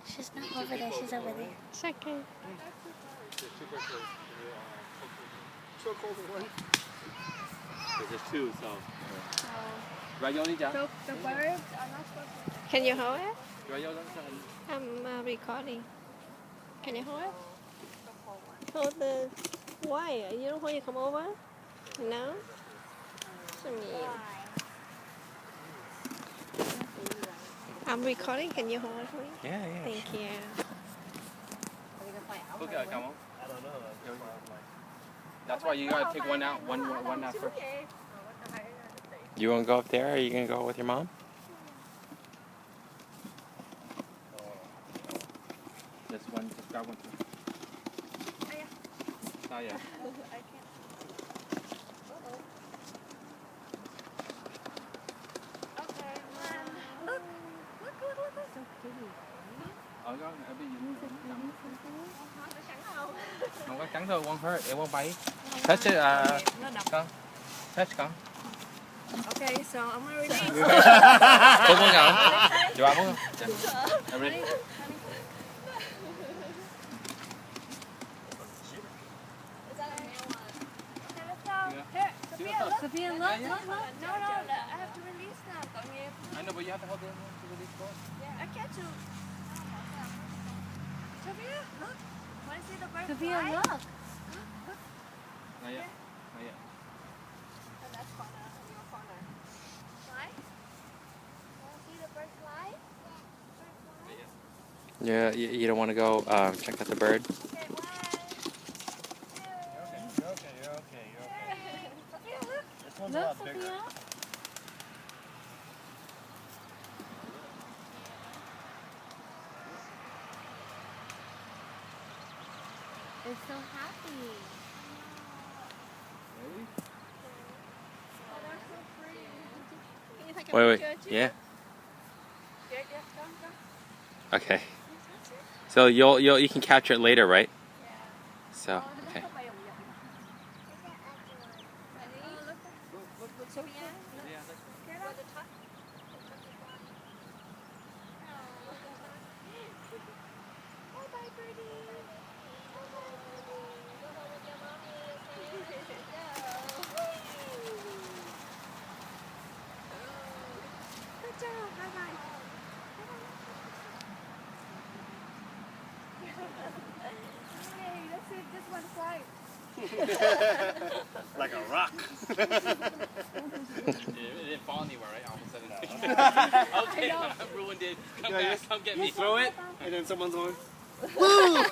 She's not over there. She's over there. It's okay. There's two, so. The birds are not supposed to. Can you hold it? I'm recording. Can you hold it? Hold the wire. You don't want you come over? No? So mean. I'm recording. Can you hold it for me? Yeah. Thank you. Okay, come on. I don't know. That's why you gotta pick one out, one out first. You wanna go up there, or are you gonna go with your mom? This one, just grab one. Oh yeah. Không có trắng thôi, won't hurt, it won't bite. Touch it, con. Touch con. Okay, so I'm gonna release. Cô muốn không? Chị bạn muốn không? I'm ready. Sophia, look. No, I have to release them. I know, but you have to hold them to release both. I can't do. Sophia, look. Want to see the bird Sophia, fly? Look. Not yet. Not yet. And that's corner, and your corner. Fly? Want to see the bird fly? Yeah, you don't want to go check out the bird? Okay, one, two. You're okay. Sophia, look. This one's a lot bigger. Sophia. It's so happy. Oh, they're so pretty. Can you take a Wait. picture, Yeah. Go. Okay. So you can capture it later, right? Yeah. So okay. Ready? Look, Sophia. Get up. Bye, birdie. Good job. Bye-bye. Hey, let's see if this one flies. Like a rock. It didn't fall anywhere, right? All of a sudden. Okay, I ruined it. Come back, come get me. You throw it, and then someone's going, woo!